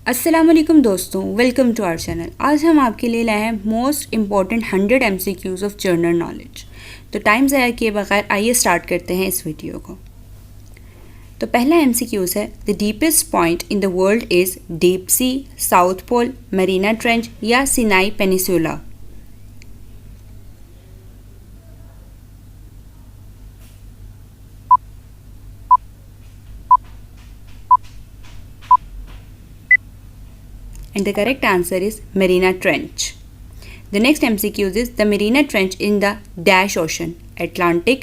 अस्सलामुअलैकुम दोस्तों, welcome to our channel. आज हम आपके लिए लाए हैं most important 100 MCQs of general knowledge. तो टाइम ज़ाया किए बगैर आइए स्टार्ट करते हैं इस वीडियो को। तो पहला MCQs है, the deepest point in the world is deep sea, South Pole, Marina Trench या Sinai Peninsula. And the correct answer is Mariana Trench. The next MCQ is the Mariana Trench in the dash ocean, Atlantic,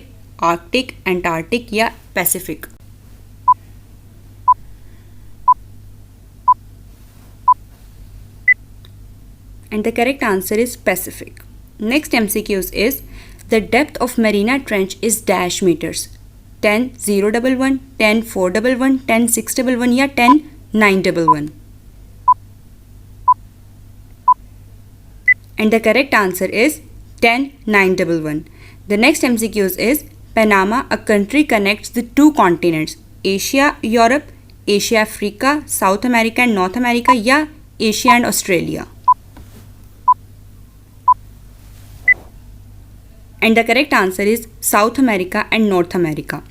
Arctic, Antarctic या Pacific. And the correct answer is Pacific. Next MCQ is the depth of Mariana Trench is dash meters, 10,011, 10,411, 10,611 या 10,911. And the correct answer is 10,911. The next MCQs is Panama, a country connects the two continents, Asia, Europe, Asia, Africa, South America and North America या Asia and Australia. And the correct answer is South America and North America.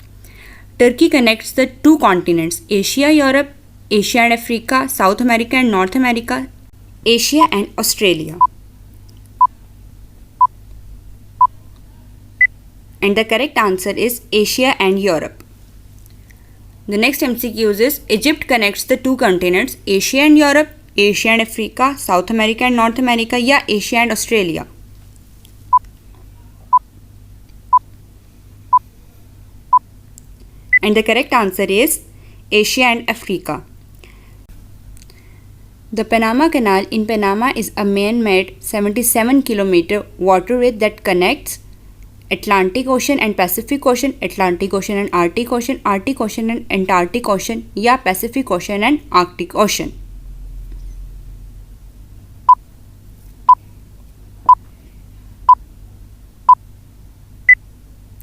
Turkey connects the two continents, Asia, Europe, Asia and Africa, South America and North America, Asia and Australia. And the correct answer is Asia and Europe. The next MCQs is Egypt connects the two continents, Asia and Europe, Asia and Africa, South America and North America या Asia and Australia. And the correct answer is Asia and Africa. The Panama Canal in Panama is a man-made 77-kilometer waterway that connects Atlantic Ocean and Pacific Ocean, Atlantic Ocean and Arctic Ocean, Arctic Ocean and Antarctic Ocean या Pacific Ocean and Arctic Ocean.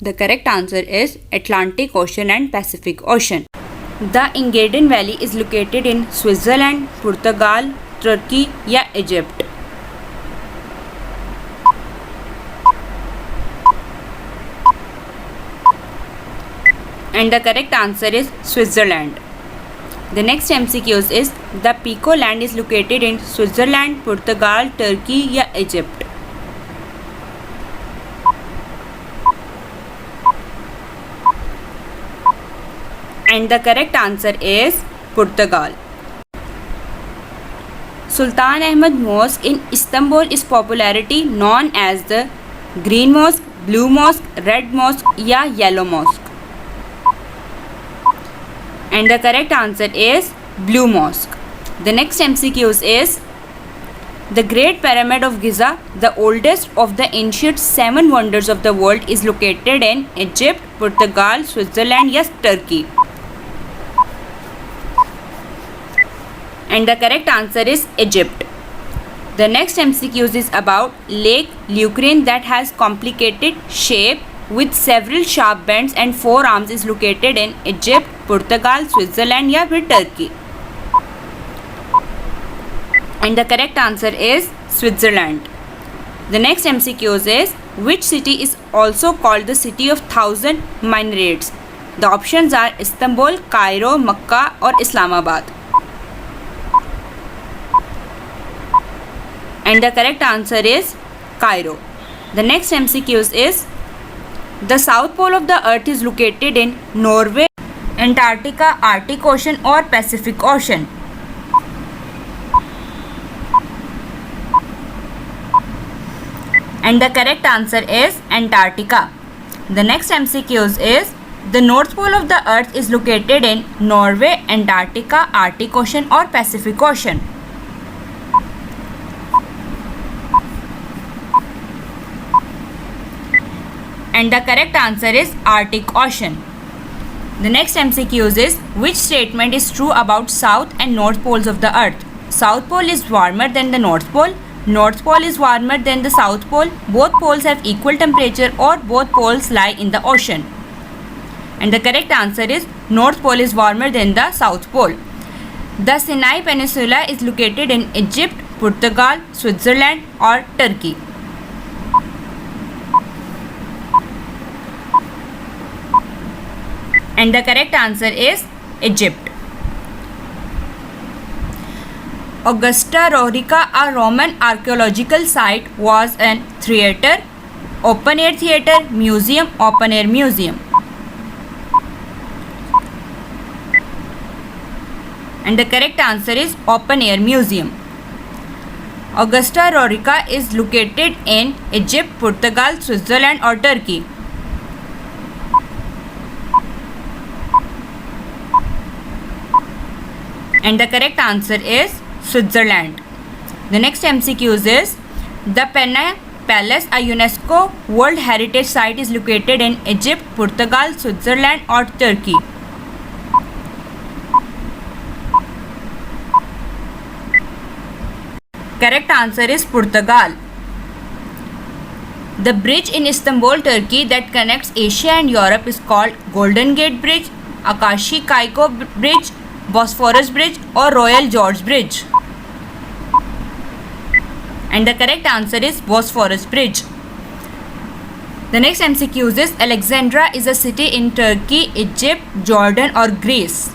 The correct answer is Atlantic Ocean and Pacific Ocean. The Engadin Valley is located in Switzerland, Portugal, Turkey या Egypt. And the correct answer is Switzerland. The next MCQs is the Pico Land is located in Switzerland, Portugal, Turkey या Egypt. And the correct answer is Portugal. Sultan Ahmed Mosque in Istanbul is popularity known as the Green Mosque, Blue Mosque, Red Mosque या Yellow Mosque. And the correct answer is Blue Mosque. The next MCQs is the Great Pyramid of Giza, the oldest of the ancient 7 wonders of the world, is located in Egypt, Portugal, Switzerland yes Turkey. And the correct answer is Egypt. The next MCQs is about Lake Lucerne that has complicated shape with several sharp bends and 4 arms is located in Egypt, Portugal, Switzerland या फिर Turkey. And the correct answer is Switzerland. The next MCQs is which city is also called the city of 1,000 minarets? The options are Istanbul, Cairo, Makkah or Islamabad. And the correct answer is Cairo. The next MCQs is the south pole of the earth is located in Norway, Antarctica, Arctic Ocean or Pacific Ocean. And the correct answer is Antarctica. The next MCQs is the north pole of the earth is located in Norway, Antarctica, Arctic Ocean or Pacific Ocean. And the correct answer is Arctic Ocean. The next MCQs is which statement is true about south and north poles of the earth? South pole is warmer than the north pole. North pole is warmer than the south pole. Both poles have equal temperature or both poles lie in the ocean. And the correct answer is North Pole is warmer than the South Pole. The Sinai Peninsula is located in Egypt, Portugal, Switzerland or Turkey. And the correct answer is Egypt. Augusta Raurica, a Roman archaeological site, was a theatre, open-air theatre, museum, open-air museum. And the correct answer is open-air museum. Augusta Raurica is located in Egypt, Portugal, Switzerland or Turkey. And the correct answer is Switzerland. The next MCQ is the Penna Palace, a UNESCO World Heritage Site, is located in Egypt, Portugal, Switzerland or Turkey. Correct answer is Portugal. The bridge in Istanbul, Turkey that connects Asia and Europe is called Golden Gate Bridge, Akashi Kaiko Bridge, Bosphorus Bridge or Royal George Bridge. And the correct answer is Bosphorus Bridge. The next MCQ is Alexandria is a city in Turkey, Egypt, Jordan or Greece.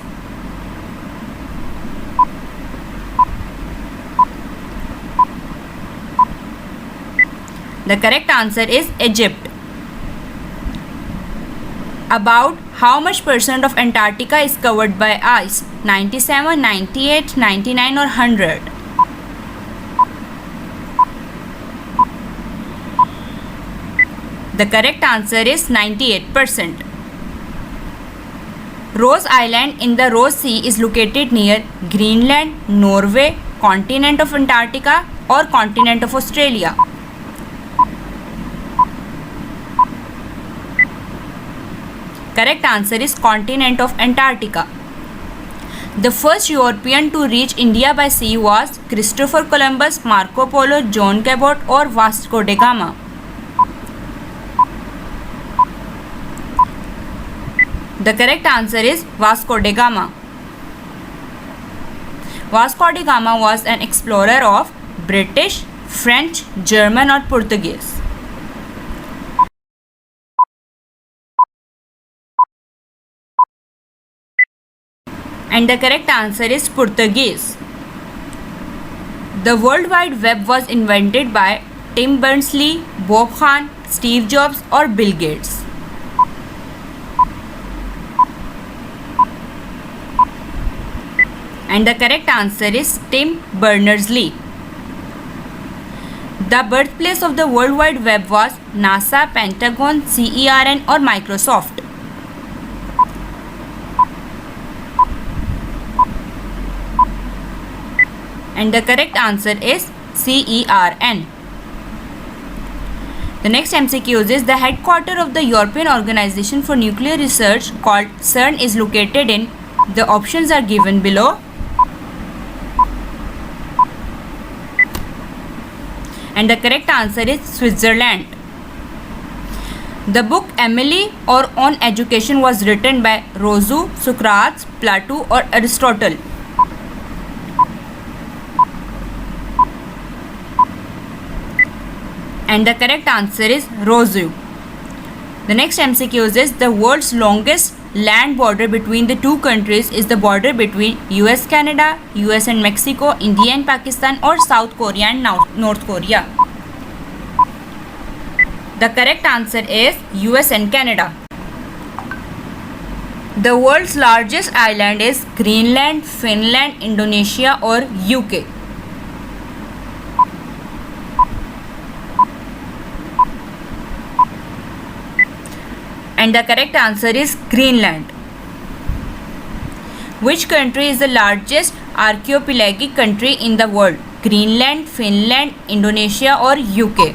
The correct answer is Egypt. About how much percent of Antarctica is covered by ice? 97, 98, 99 or 100? The correct answer is 98%. Rose Island in the Ross Sea is located near Greenland, Norway, continent of Antarctica or continent of Australia. Correct answer is continent of Antarctica. The first European to reach India by sea was Christopher Columbus, Marco Polo, John Cabot or Vasco da Gama. The correct answer is Vasco da Gama. Vasco da Gama was an explorer of British, French, German or Portuguese. And the correct answer is Portuguese. The World Wide Web was invented by Tim Berners-Lee, Bob Kahn, Steve Jobs or Bill Gates. And the correct answer is Tim Berners-Lee. The birthplace of the World Wide Web was NASA, Pentagon, CERN or Microsoft. And the correct answer is CERN. The next MCQ is the headquarters of the European Organization for Nuclear Research called CERN is located in. The options are given below. And the correct answer is Switzerland. The book Emily or On Education was written by Rousseau, Socrates, Plato or Aristotle. And the correct answer is Rousseau. The next MCQ is the world's longest land border between the two countries is the border between US Canada, US and Mexico, India and Pakistan or South Korea and North Korea. The correct answer is US and Canada. The world's largest island is Greenland, Finland, Indonesia or UK. And the correct answer is Greenland. Which country is the largest archipelagic country in the world? Greenland, Finland, Indonesia or UK?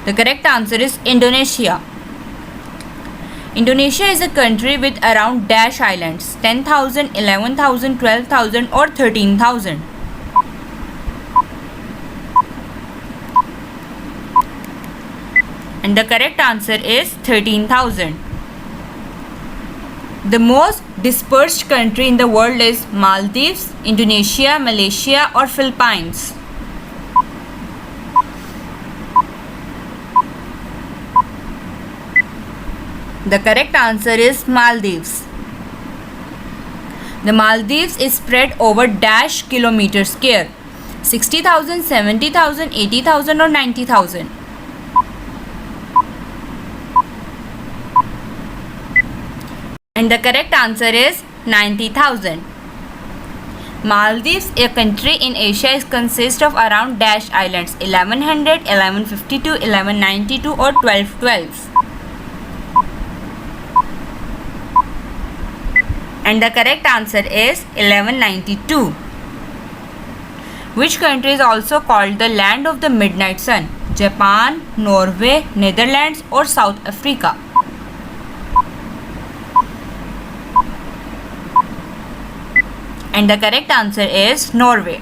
The correct answer is Indonesia. Indonesia is a country with around dash islands 10,000, 11,000, 12,000 or 13,000. And the correct answer is 13,000. The most dispersed country in the world is Maldives, Indonesia, Malaysia or Philippines. The correct answer is Maldives. The Maldives is spread over dash kilometer square, 60,000, 70,000, 80,000 or 90,000. And the correct answer is 90,000. Maldives, a country in Asia, consists of around dash islands 1100, 1152, 1192 or 1212. And the correct answer is 1192. Which country is also called the land of the midnight sun? Japan, Norway, Netherlands or South Africa? And the correct answer is Norway.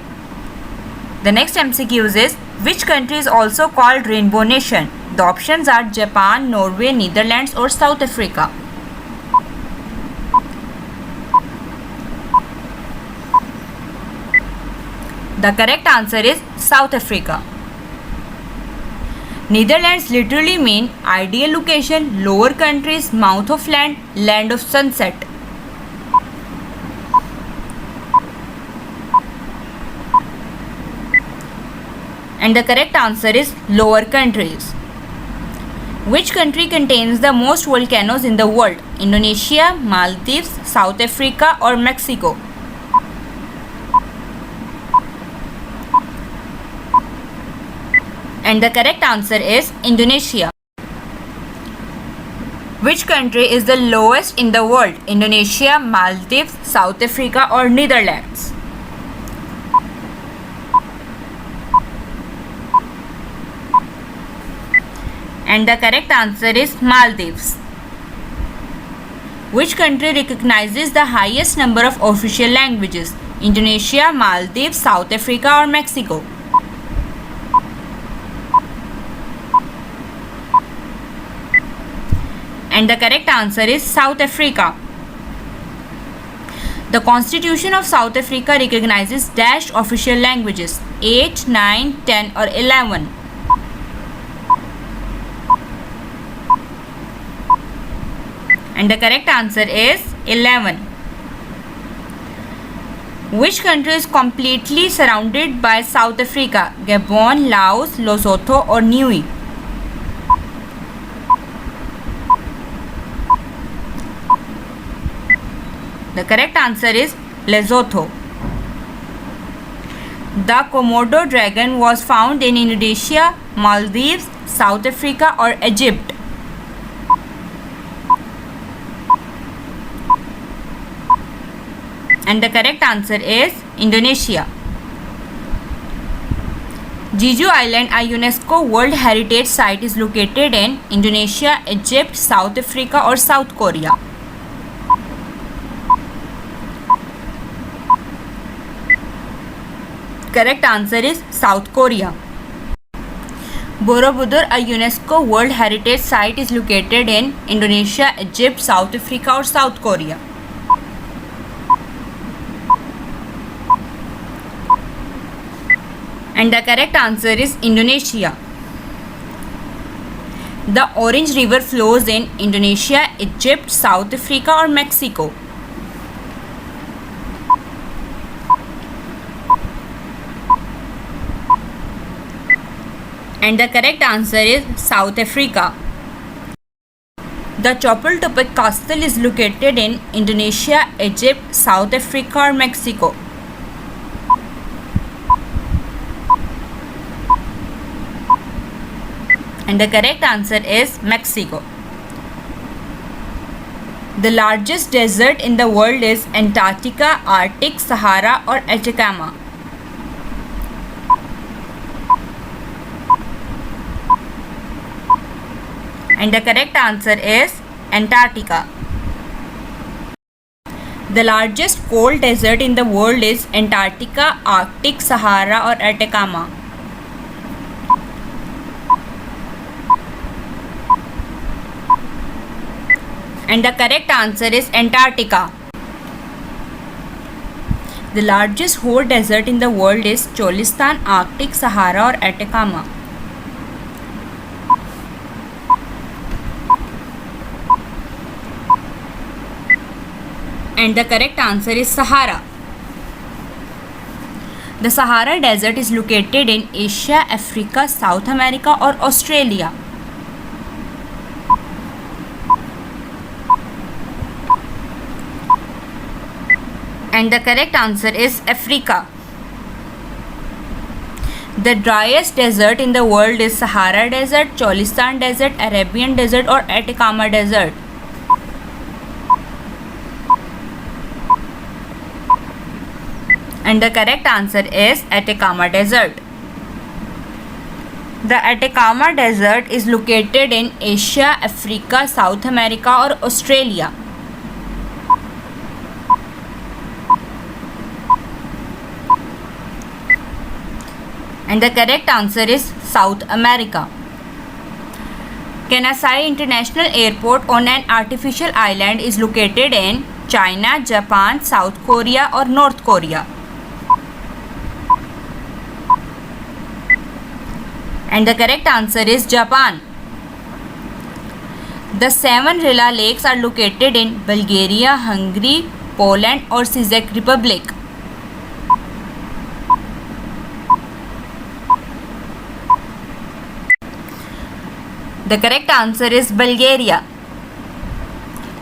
The next MCQ is, which country is also called Rainbow Nation? The options are Japan, Norway, Netherlands or South Africa. The correct answer is South Africa. Netherlands literally mean ideal location, lower countries, mouth of land, land of sunset. And the correct answer is lower countries. Which country contains the most volcanoes in the world? Indonesia, Maldives, South Africa or Mexico? And the correct answer is Indonesia. Which country is the lowest in the world? Indonesia, Maldives, South Africa or Netherlands? And the correct answer is Maldives. Which country recognizes the highest number of official languages? Indonesia, Maldives, South Africa or Mexico? And the correct answer is South Africa. The Constitution of South Africa recognizes dash official languages 8, 9, 10 or 11. And the correct answer is 11. Which country is completely surrounded by South Africa? Gabon, Laos, Lesotho or Niue? The correct answer is Lesotho. The Komodo dragon was found in Indonesia, Maldives, South Africa or Egypt? And the correct answer is Indonesia. Jeju Island, a UNESCO World Heritage Site, is located in Indonesia, Egypt, South Africa or South Korea? Correct answer is South Korea. Borobudur, a UNESCO World Heritage Site, is located in Indonesia, Egypt, South Africa or South Korea? And the correct answer is Indonesia. The Orange River flows in Indonesia, Egypt, South Africa or Mexico? And the correct answer is South Africa. The Chapultepec Castle is located in Indonesia, Egypt, South Africa or Mexico? And the correct answer is Mexico. The largest desert in the world is Antarctica, Arctic, Sahara or Atacama? And the correct answer is Antarctica. The largest cold desert in the world is Antarctica, Arctic, Sahara or Atacama? And the correct answer is Antarctica. The largest hot desert in the world is Cholistan, Arctic, Sahara or Atacama. And the correct answer is Sahara. The Sahara Desert is located in Asia, Africa, South America or Australia. And the correct answer is Africa. The driest desert in the world is Sahara Desert, Cholistan Desert, Arabian Desert or Atacama Desert. And the correct answer is Atacama Desert. The Atacama Desert is located in Asia, Africa, South America or Australia. And the correct answer is South America. Kansai International Airport on an artificial island is located in China, Japan, South Korea or North Korea. And the correct answer is Japan. The 7 Rila lakes are located in Bulgaria, Hungary, Poland or Czech Republic. The correct answer is Bulgaria.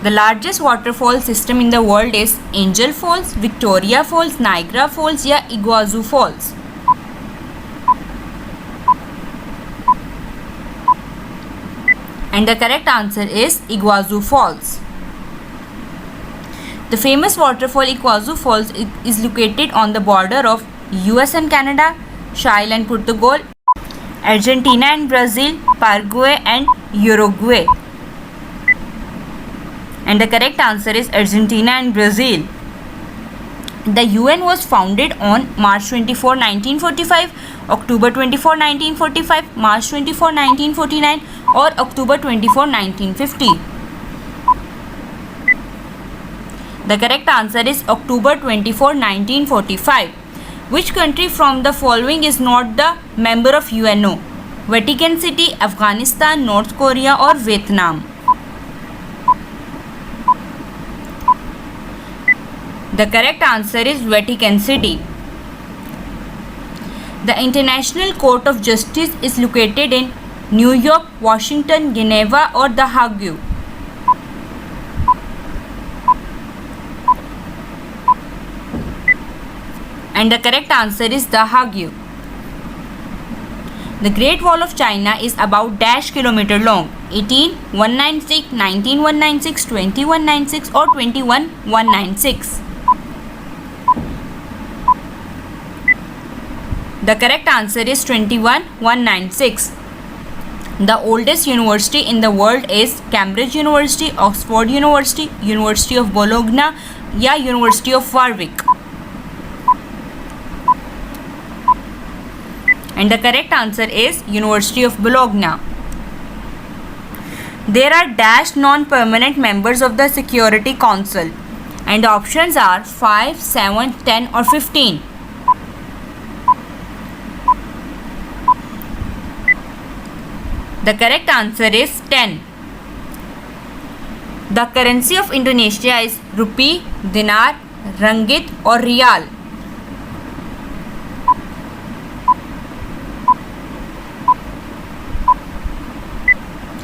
The largest waterfall system in the world is Angel Falls, Victoria Falls, Niagara Falls या Iguazu Falls. And the correct answer is Iguazu Falls. The famous waterfall Iguazu Falls is located on the border of US and Canada, Chile and Portugal, Argentina and Brazil, Paraguay and Uruguay. And the correct answer is Argentina and Brazil. The UN was founded on March 24, 1945, October 24, 1945, March 24, 1949 or October 24, 1950. The correct answer is October 24, 1945. Which country from the following is not the member of UNO? Vatican City, Afghanistan, North Korea or Vietnam? The correct answer is Vatican City. The International Court of Justice is located in New York, Washington, Geneva or The Hague? And the correct answer is The Hague. The Great Wall of China is about dash kilometer long. 18, 196, 19, 196, 20, 196 or 21, 196. The correct answer is 21, 196. The oldest university in the world is Cambridge University, Oxford University, University of Bologna या University of Warwick. And the correct answer is University of Bologna. There are dash non-permanent members of the Security Council and the options are 5, 7, 10 or 15. The correct answer is 10. The currency of Indonesia is rupee, dinar, ringgit or rial.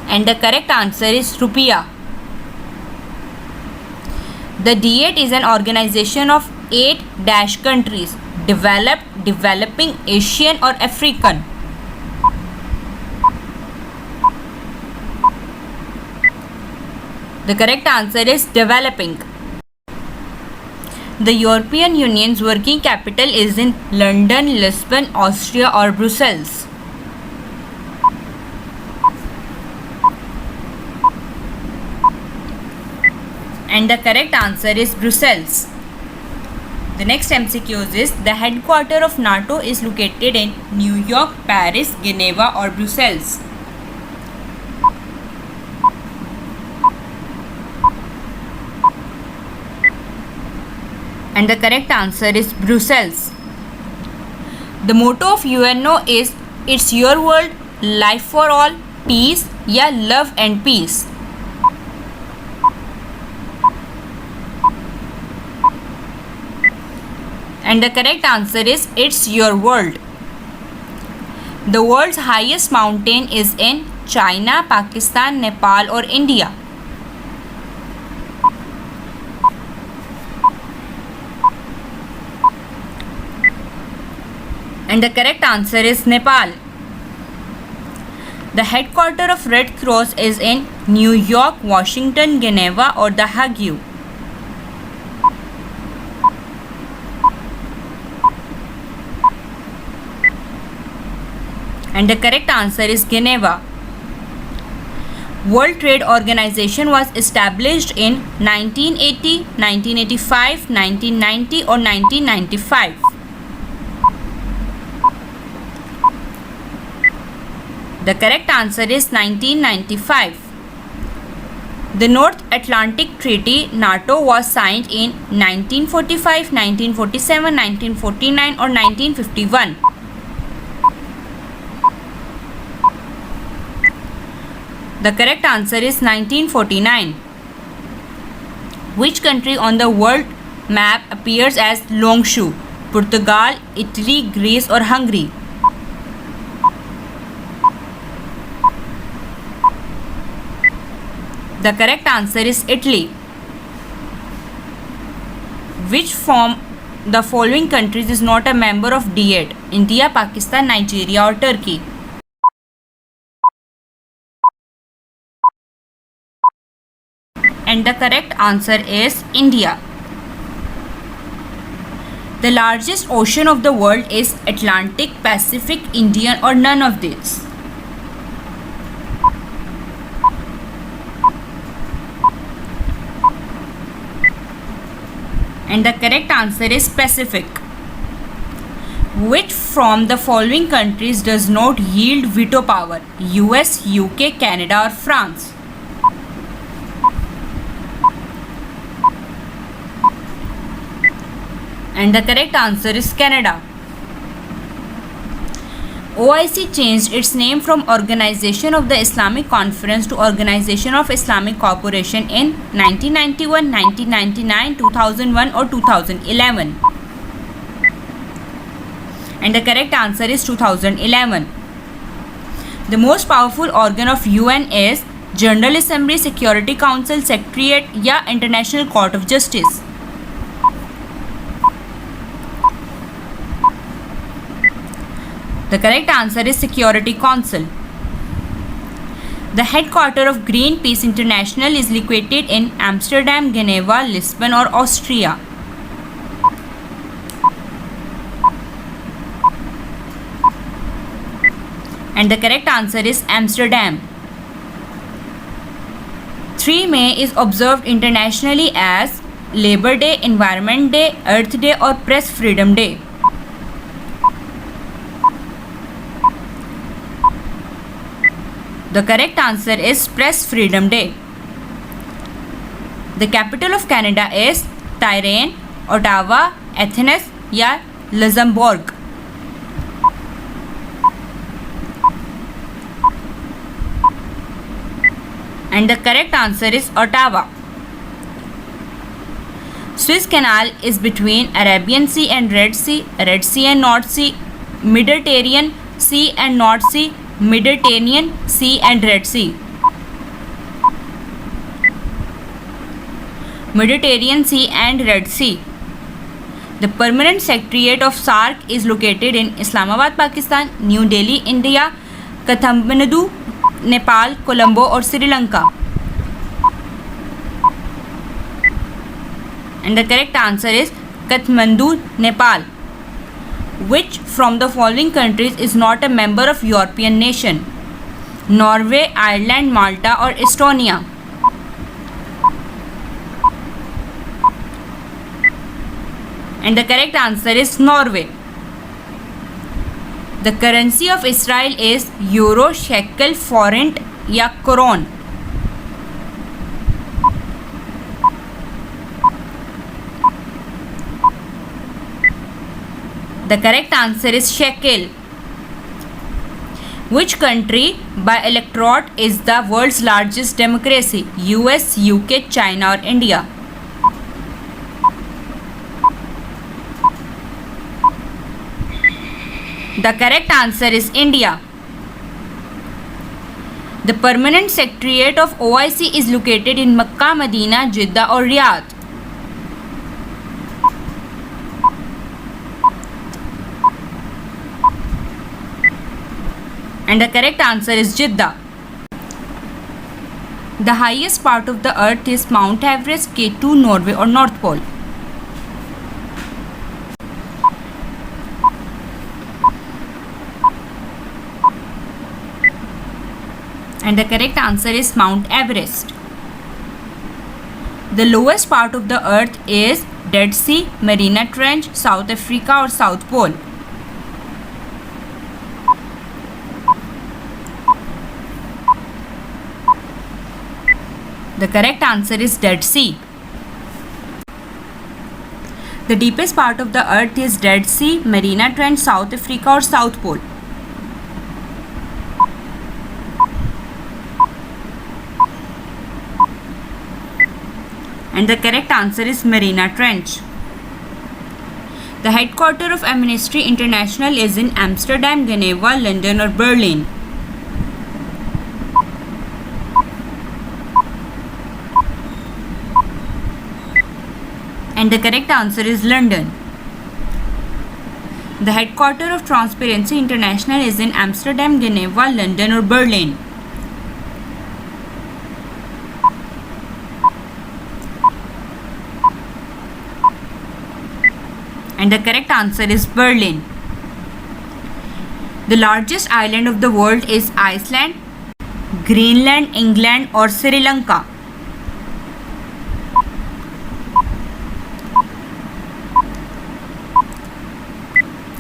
And the correct answer is rupiah. The D8 is an organization of 8 dash countries: developed, developing, Asian or African. The correct answer is developing. The European Union's working capital is in London, Lisbon, Austria or Brussels. And the correct answer is Brussels. The next MCQ is the headquarters of NATO is located in New York, Paris, Geneva or Brussels. And the correct answer is Brussels. The motto of UNO is It's Your World, Life for All, Peace या Love and Peace. And the correct answer is It's Your World. The world's highest mountain is in China, Pakistan, Nepal or India. And the correct answer is Nepal. The headquarters of Red Cross is in New York, Washington, Geneva or The Hague. And the correct answer is Geneva. World Trade Organization was established in 1980, 1985, 1990 or 1995. The correct answer is 1995. The North Atlantic Treaty NATO was signed in 1945, 1947, 1949 or 1951. The correct answer is 1949. Which country on the world map appears as Longshu? Portugal, Italy, Greece or Hungary? The correct answer is Italy. Which from the following countries is not a member of D8? India, Pakistan, Nigeria or Turkey? And the correct answer is India. The largest ocean of the world is Atlantic, Pacific, Indian or none of these? And the correct answer is Pacific. Which from the following countries does not yield veto power? US, UK, Canada or France? And the correct answer is Canada. OIC changed its name from Organization of the Islamic Conference to Organization of Islamic Cooperation in 1991, 1999, 2001 or 2011. And the correct answer is 2011. The most powerful organ of UN is General Assembly, Security Council, Secretariat या International Court of Justice? The correct answer is Security Council. The headquarters of Greenpeace International is located in Amsterdam, Geneva, Lisbon or Austria? And the correct answer is Amsterdam. 3 May is observed internationally as Labor Day, Environment Day, Earth Day or Press Freedom Day? The correct answer is Press Freedom Day. The capital of Canada is Tyrone, Ottawa, Athens या Luxembourg? And the correct answer is Ottawa. Suez Canal is between Arabian Sea and Red Sea and North Sea, Mediterranean Sea and North Sea, Mediterranean Sea and Red Sea? Mediterranean Sea and Red Sea. The permanent secretariat of SAARC is located in Islamabad, Pakistan, New Delhi, India, Kathmandu, Nepal, Colombo or Sri Lanka? And the correct answer is Kathmandu, Nepal. Which from the following countries is not a member of European nation? Norway, Ireland, Malta or Estonia? And the correct answer is Norway. The currency of Israel is euro, shekel, forint या कोरोन? The correct answer is shekel. Which country by electorate is the world's largest democracy? US, UK, China or India? The correct answer is India. The permanent secretariat of OIC is located in Makkah, Medina, Jeddah or Riyadh? And the correct answer is Jeddah. The highest part of the earth is Mount Everest, K2, Norway or North Pole? And the correct answer is Mount Everest. The lowest part of the earth is Dead Sea, Mariana Trench, South Africa or South Pole? The correct answer is Dead Sea. The deepest part of the earth is Dead Sea, Mariana Trench, South Africa or South Pole? And the correct answer is Mariana Trench. The headquarters of Amnesty International is in Amsterdam, Geneva, London or Berlin? And the correct answer is London. The headquarters of Transparency International is in Amsterdam, Geneva, London or Berlin? And the correct answer is Berlin. The largest island of the world is Iceland, Greenland, England or Sri Lanka?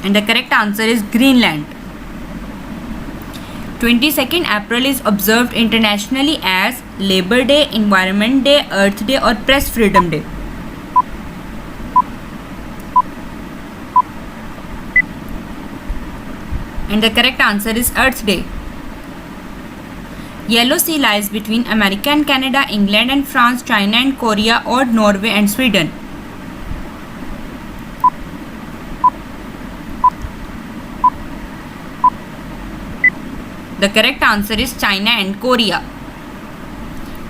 And the correct answer is Greenland. 22nd April is observed internationally as Labor Day, Environment Day, Earth Day or Press Freedom Day? And the correct answer is Earth Day. Yellow Sea lies between America and Canada, England and France, China and Korea or Norway and Sweden? The correct answer is China and Korea.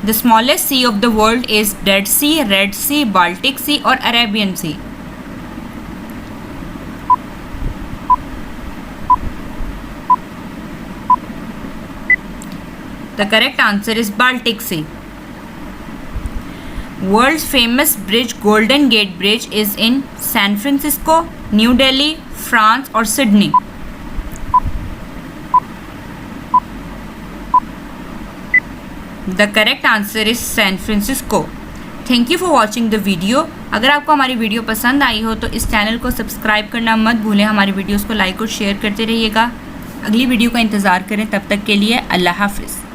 The smallest sea of the world is Dead Sea, Red Sea, Baltic Sea or Arabian Sea? The correct answer is Baltic Sea. World's famous bridge Golden Gate Bridge is in San Francisco, New Delhi, France or Sydney? The correct answer is San Francisco. Thank you for watching the video. अगर आपको हमारी video पसंद आई हो तो इस channel को subscribe करना मत भूलें। हमारी वीडियोस को लाइक और शेयर करते रहिएगा। अगली वीडियो का इंतज़ार करें। तब तक के लिए अल्लाह हाफ़िज़।